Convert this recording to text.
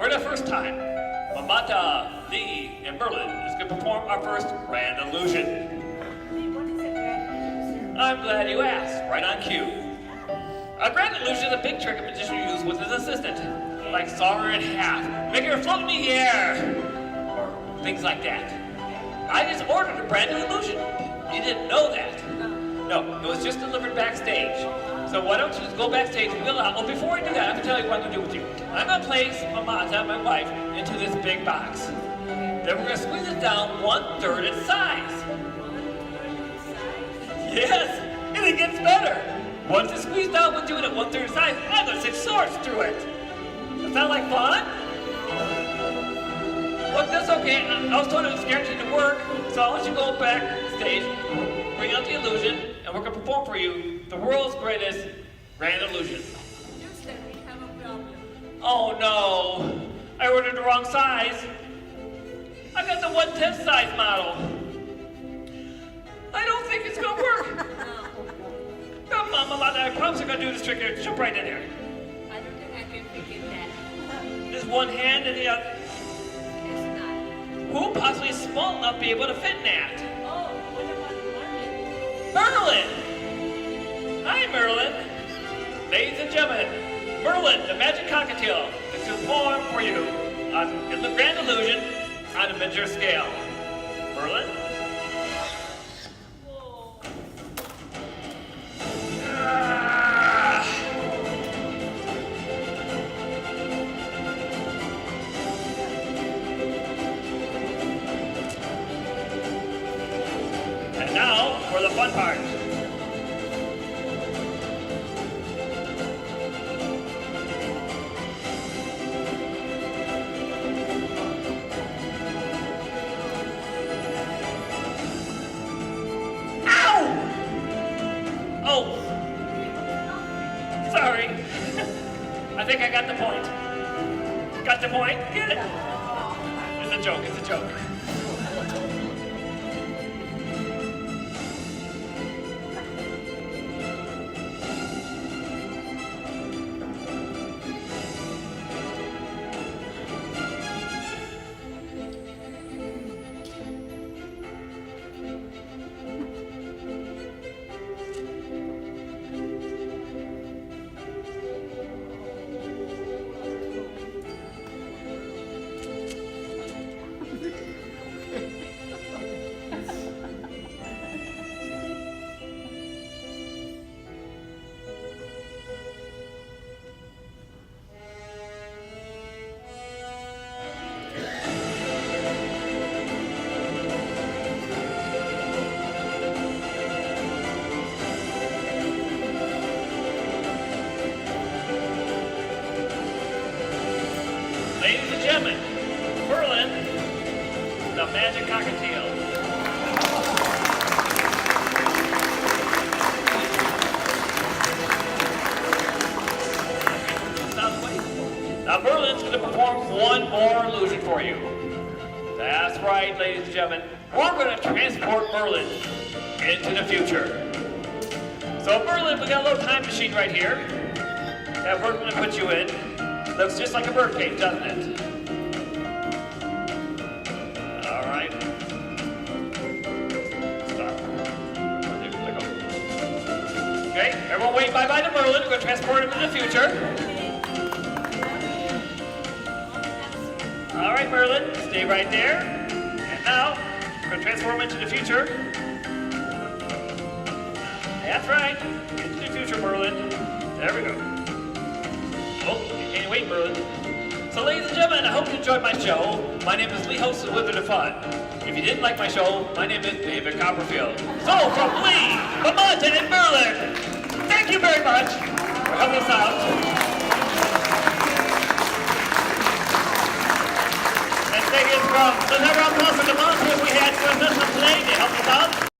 For the first time, Mamata, Leigh, and Merlynn is going to perform our first grand illusion. I'm glad you asked. Right on cue. A grand illusion is a big trick a magician uses with his assistant, like sawing her in half, making her float in the air, or things like that. I just ordered a brand new illusion. You didn't know that. No, it was just delivered backstage. So why don't you just go backstage and wheel out? Well, before I do that, I'm going to tell you what I'm going to do with you. I'm going to place Mamata, my wife, into this big box. Then we're going to squeeze it down 1/3 its size. Yes, and it gets better. Once it's squeezed out, we'll do it at 1/3 its size. I'm going to stick swords through it. Does that sound like fun? Well, that's okay. I was told it was guaranteed to work, so I'll let you go backstage, bring out the illusion, and we're going to perform for you the world's greatest grand illusion. Houston, we have a problem. Oh no, I ordered the wrong size. I got the 1/10 size model. I don't think it's going to work. Come on, Mamata, I promise I'm going to do this trick here. Jump right in there. I don't think I can figure that. Just one hand and the other. It's not. Who possibly is small enough to be able to fit in that? Oh, what about Merlynn? Merlynn! Hi, Merlynn. Ladies and gentlemen, Merlynn, the magic cockatiel, is to perform for you on the grand illusion on a miniature scale. Merlynn? Whoa. And now for the fun part. Oh, sorry. I think I got the point. Got the point? Get it? It's a joke, it's a joke. Ladies and gentlemen, Merlynn, the magic cockatiel. Now Merlynn's going to perform one more illusion for you. That's right, ladies and gentlemen. We're going to transport Merlynn into the future. So Merlynn, we got a little time machine right here that we're going to put you in. Looks just like a birdcage, doesn't it? All right. Stop. Let go. Okay, everyone wave bye-bye to Merlynn. We're going to transport him into the future. All right, Merlynn, stay right there. And now, we're going to transform him into the future. That's right. Into the future, Merlynn. There we go. Oh, you can't wait, Merlynn. So, ladies and gentlemen, I hope you enjoyed my show. My name is Leigh, host of Wizard of Fun. If you didn't like my show, my name is David Copperfield. So, from Leigh, Mamata, and Merlynn, thank you very much for helping us out. And thank you from the Never Unpleasant Monsters we had with us today to help us out.